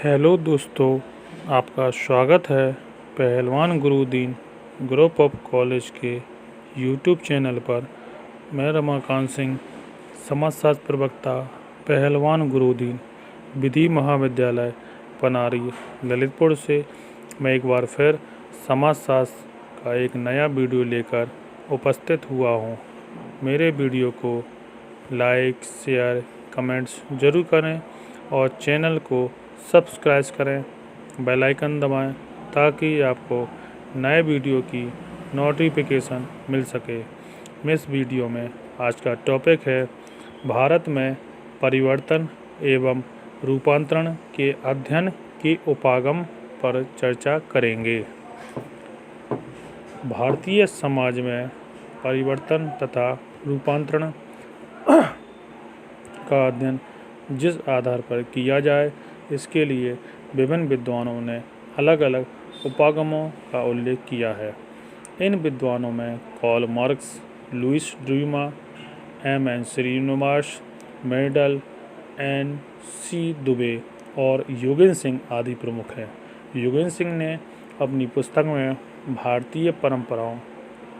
Hello दोस्तों, आपका स्वागत है पहलवान गुरुदीन ग्रुप ऑफ कॉलेज के यूट्यूब चैनल पर। मैं रमाकांत सिंह, समाजशास्त्र प्रवक्ता, पहलवान गुरुदीन विधि महाविद्यालय पनारी ललितपुर से मैं एक बार फिर समाजशास्त्र का एक नया वीडियो लेकर उपस्थित हुआ हूँ। मेरे वीडियो को लाइक, शेयर, कमेंट्स ज़रूर करें और चैनल को सब्सक्राइब करें, बेल आइकन दबाएं ताकि आपको नए वीडियो की नोटिफिकेशन मिल सके। इस वीडियो में आज का टॉपिक है भारत में परिवर्तन एवं रूपांतरण के अध्ययन के उपागम पर चर्चा करेंगे। भारतीय समाज में परिवर्तन तथा रूपांतरण का अध्ययन जिस आधार पर किया जाए, इसके लिए विभिन्न विद्वानों ने अलग अलग उपागमों का उल्लेख किया है। इन विद्वानों में Karl Marx, Louis Dumont, M N. Srinivas, Mendel, N C. Dubey और युगेन सिंह आदि प्रमुख हैं। युगेन सिंह ने अपनी पुस्तक में भारतीय परंपराओं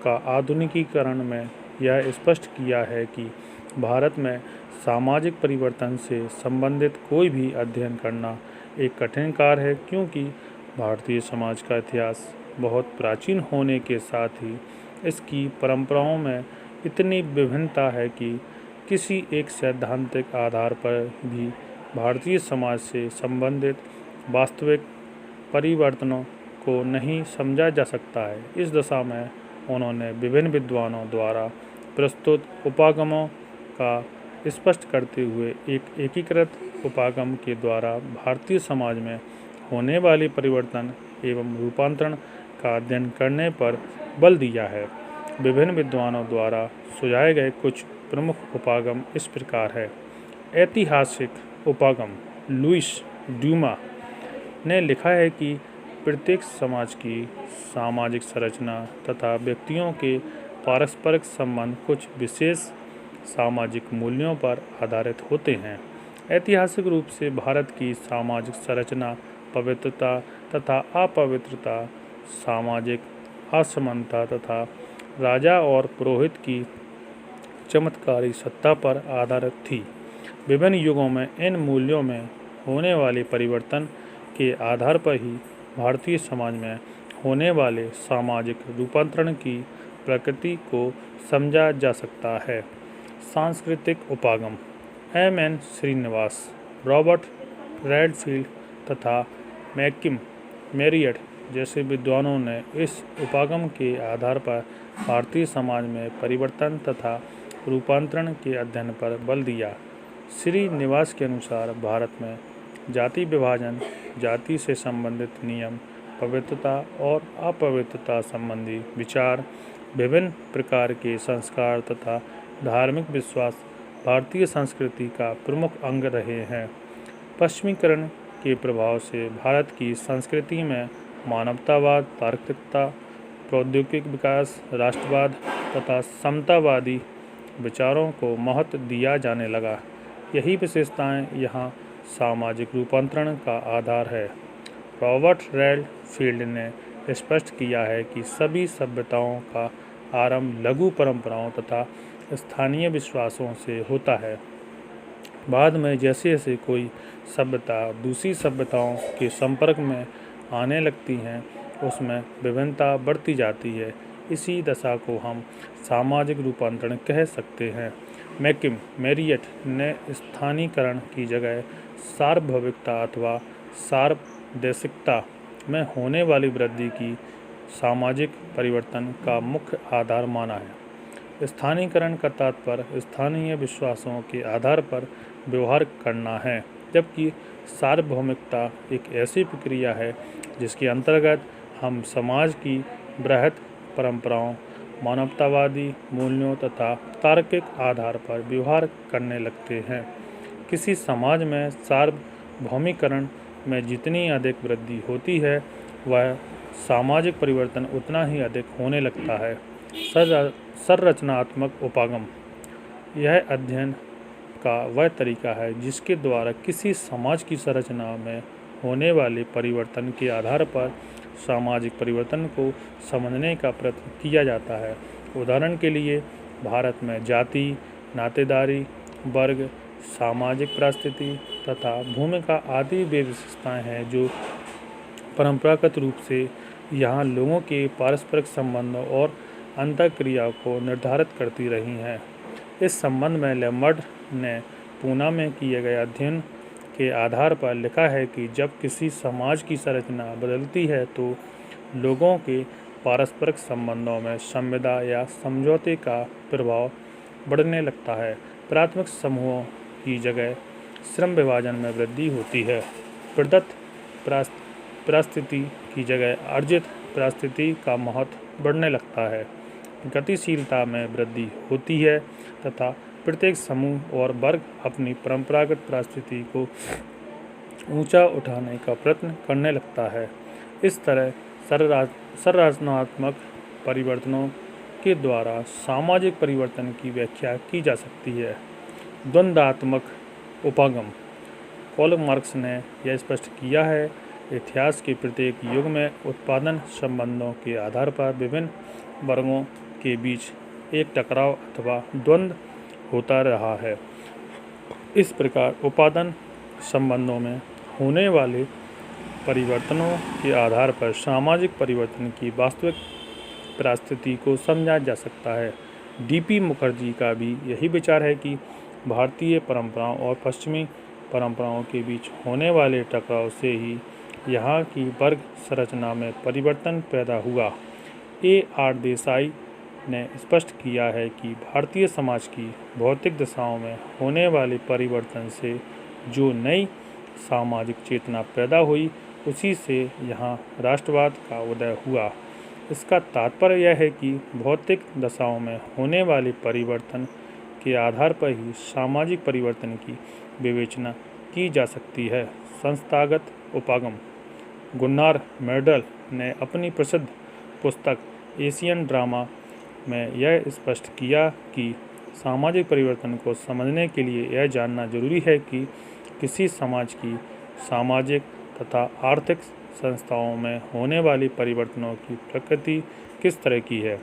का आधुनिकीकरण में यह स्पष्ट किया है कि भारत में सामाजिक परिवर्तन से संबंधित कोई भी अध्ययन करना एक कठिन कार्य है, क्योंकि भारतीय समाज का इतिहास बहुत प्राचीन होने के साथ ही इसकी परंपराओं में इतनी विभिन्नता है कि किसी एक सैद्धांतिक आधार पर भी भारतीय समाज से संबंधित वास्तविक परिवर्तनों को नहीं समझा जा सकता है। इस दशा में उन्होंने विभिन्न विद्वानों द्वारा प्रस्तुत उपागमों का स्पष्ट करते हुए एक एकीकृत उपागम के द्वारा भारतीय समाज में होने वाले परिवर्तन एवं रूपांतरण का अध्ययन करने पर बल दिया है। विभिन्न विद्वानों द्वारा सुझाए गए कुछ प्रमुख उपागम इस प्रकार है। ऐतिहासिक उपागम। लुईस ड्यूमा ने लिखा है कि प्रत्येक समाज की सामाजिक संरचना तथा व्यक्तियों के पारस्परिक संबंध कुछ विशेष सामाजिक मूल्यों पर आधारित होते हैं। ऐतिहासिक रूप से भारत की सामाजिक संरचना पवित्रता तथा अपवित्रता, सामाजिक असमानता तथा राजा और पुरोहित की चमत्कारी सत्ता पर आधारित थी। विभिन्न युगों में इन मूल्यों में होने वाले परिवर्तन के आधार पर ही भारतीय समाज में होने वाले सामाजिक रूपांतरण की प्रकृति को समझा जा सकता है। सांस्कृतिक उपागम। एम.एन. श्रीनिवास, रॉबर्ट रेडफील्ड तथा मैकिम मेरियट जैसे विद्वानों ने इस उपागम के आधार पर भारतीय समाज में परिवर्तन तथा रूपांतरण के अध्ययन पर बल दिया। श्रीनिवास के अनुसार भारत में जाति विभाजन, जाति से संबंधित नियम, पवित्रता और अपवित्रता संबंधी विचार, विभिन्न प्रकार के संस्कार तथा धार्मिक विश्वास भारतीय संस्कृति का प्रमुख अंग रहे हैं। पश्चिमीकरण के प्रभाव से भारत की संस्कृति में मानवतावाद, तार्किकता, प्रौद्योगिक विकास, राष्ट्रवाद तथा समतावादी विचारों को महत्व दिया जाने लगा। यही विशेषताएं यहाँ सामाजिक रूपांतरण का आधार है। रॉबर्ट रेडफील्ड ने स्पष्ट किया है कि सभी सभ्यताओं का आरंभ लघु परंपराओं तथा स्थानीय विश्वासों से होता है। बाद में जैसे जैसे कोई सभ्यता दूसरी सभ्यताओं के संपर्क में आने लगती हैं, उसमें विभिन्नता बढ़ती जाती है। इसी दशा को हम सामाजिक रूपांतरण कह सकते हैं। मैकिम मेरियट ने स्थानीयकरण की जगह सार्वभौमिकता अथवा सार्वदेशिकता में होने वाली वृद्धि की सामाजिक परिवर्तन का मुख्य आधार माना है। स्थानीयकरण का तात्पर्य स्थानीय विश्वासों के आधार पर व्यवहार करना है, जबकि सार्वभौमिकता एक ऐसी प्रक्रिया है जिसके अंतर्गत हम समाज की बृहत परंपराओं, मानवतावादी मूल्यों तथा तार्किक आधार पर व्यवहार करने लगते हैं। किसी समाज में सार्वभौमिकरण में जितनी अधिक वृद्धि होती है, वह सामाजिक परिवर्तन उतना ही अधिक होने लगता है। संरचनात्मक उपागम। यह अध्ययन का वह तरीका है जिसके द्वारा किसी समाज की संरचना में होने वाले परिवर्तन के आधार पर सामाजिक परिवर्तन को समझने का प्रयत्न किया जाता है। उदाहरण के लिए भारत में जाति, नातेदारी, वर्ग, सामाजिक परिस्थिति तथा भूमिका आदि वे विशेषताएं हैं जो परंपरागत रूप से यहाँ लोगों के पारस्परिक संबंधों और अंतःक्रिया को निर्धारित करती रही हैं। इस संबंध में लैम्बर्ट ने पूना में किए गए अध्ययन के आधार पर लिखा है कि जब किसी समाज की संरचना बदलती है तो लोगों के पारस्परिक संबंधों में संविदा या समझौते का प्रभाव बढ़ने लगता है। प्राथमिक समूहों की जगह श्रम विभाजन में वृद्धि होती है। प्रदत्त परिस्थिति की जगह अर्जित परिस्थिति का महत्व बढ़ने लगता है। गतिशीलता में वृद्धि होती है तथा प्रत्येक समूह और वर्ग अपनी परंपरागत परिस्थिति को ऊंचा उठाने का प्रयत्न करने लगता है। इस तरह संरचनात्मक परिवर्तनों के द्वारा सामाजिक परिवर्तन की व्याख्या की जा सकती है। द्वंद्वात्मक उपागम। कार्ल मार्क्स ने यह स्पष्ट किया है, इतिहास के प्रत्येक युग में उत्पादन संबंधों के आधार पर विभिन्न वर्गों के बीच एक टकराव अथवा द्वंद्व होता रहा है। इस प्रकार उत्पादन संबंधों में होने वाले परिवर्तनों के आधार पर सामाजिक परिवर्तन की वास्तविक परिस्थिति को समझा जा सकता है। डी.पी. मुखर्जी का भी यही विचार है कि भारतीय परंपराओं और पश्चिमी परंपराओं के बीच होने वाले टकराव से ही यहाँ की वर्ग संरचना में परिवर्तन पैदा हुआ। ए.आर. देसाई ने स्पष्ट किया है कि भारतीय समाज की भौतिक दशाओं में होने वाले परिवर्तन से जो नई सामाजिक चेतना पैदा हुई उसी से यहाँ राष्ट्रवाद का उदय हुआ। इसका तात्पर्य यह है कि भौतिक दशाओं में होने वाले परिवर्तन के आधार पर ही सामाजिक परिवर्तन की विवेचना की जा सकती है। संस्थागत उपागम। गुन्नार मेर्डल ने अपनी प्रसिद्ध पुस्तक एशियन ड्रामा में यह स्पष्ट किया कि सामाजिक परिवर्तन को समझने के लिए यह जानना जरूरी है कि किसी समाज की सामाजिक तथा आर्थिक संस्थाओं में होने वाली परिवर्तनों की प्रकृति किस तरह की है।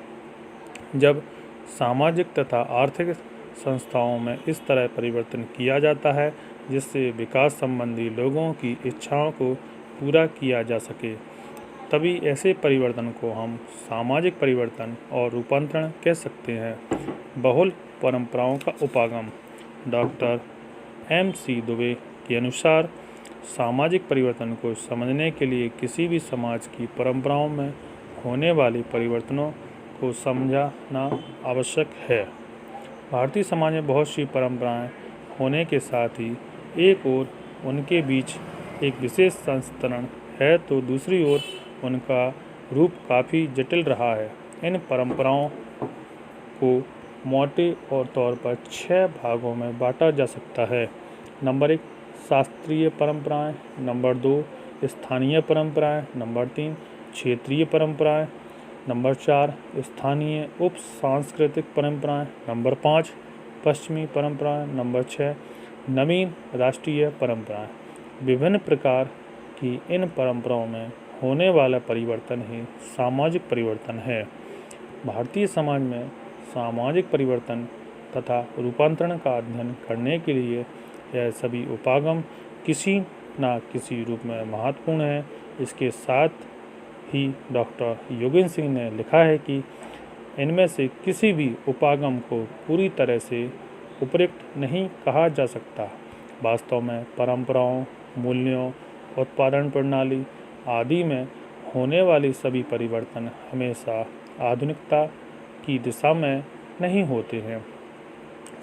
जब सामाजिक तथा आर्थिक संस्थाओं में इस तरह परिवर्तन किया जाता है जिससे विकास संबंधी लोगों की इच्छाओं को पूरा किया जा सके, तभी ऐसे परिवर्तन को हम सामाजिक परिवर्तन और रूपांतरण कह सकते हैं। बहुल परंपराओं का उपागम। Doctor M.C. दुबे के अनुसार सामाजिक परिवर्तन को समझने के लिए किसी भी समाज की परंपराओं में होने वाले परिवर्तनों को समझना आवश्यक है। भारतीय समाज में बहुत सी परंपराएं होने के साथ ही एक ओर उनके बीच एक विशेष संस्तरण है तो दूसरी ओर उनका रूप काफ़ी जटिल रहा है। इन परंपराओं को मोटे तौर पर 6 भागों में बांटा जा सकता है। नंबर 1 शास्त्रीय परंपराएं, नंबर 2 स्थानीय परंपराएं, नंबर 3 क्षेत्रीय परंपराएं, नंबर 4 स्थानीय उप सांस्कृतिक परंपराएं, नंबर 5 पश्चिमी परंपराएं, नंबर 6 नवीन राष्ट्रीय परंपराएं। विभिन्न प्रकार की इन परंपराओं में होने वाला परिवर्तन ही सामाजिक परिवर्तन है। भारतीय समाज में सामाजिक परिवर्तन तथा रूपांतरण का अध्ययन करने के लिए यह सभी उपागम किसी न किसी रूप में महत्वपूर्ण है। इसके साथ ही डॉक्टर योगेंद्र सिंह ने लिखा है कि इनमें से किसी भी उपागम को पूरी तरह से उपयुक्त नहीं कहा जा सकता। वास्तव में परंपराओं, मूल्यों, उत्पादन प्रणाली आदि में होने वाली सभी परिवर्तन हमेशा आधुनिकता की दिशा में नहीं होते हैं।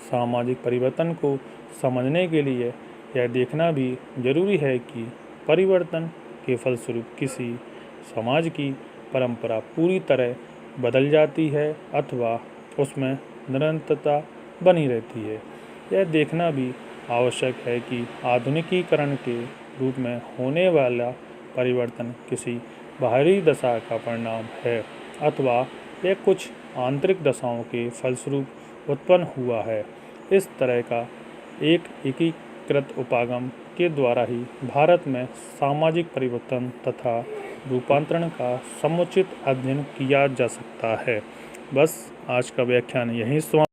सामाजिक परिवर्तन को समझने के लिए यह देखना भी जरूरी है कि परिवर्तन के फलस्वरूप किसी समाज की परंपरा पूरी तरह बदल जाती है अथवा उसमें निरंतरता बनी रहती है। यह देखना भी आवश्यक है कि आधुनिकीकरण के रूप में होने वाला परिवर्तन किसी बाहरी दशा का परिणाम है अथवा यह कुछ आंतरिक दशाओं के फलस्वरूप उत्पन्न हुआ है। इस तरह का एक एकीकृत उपागम के द्वारा ही भारत में सामाजिक परिवर्तन तथा रूपांतरण का समुचित अध्ययन किया जा सकता है। बस आज का व्याख्यान यहीं समाप्त।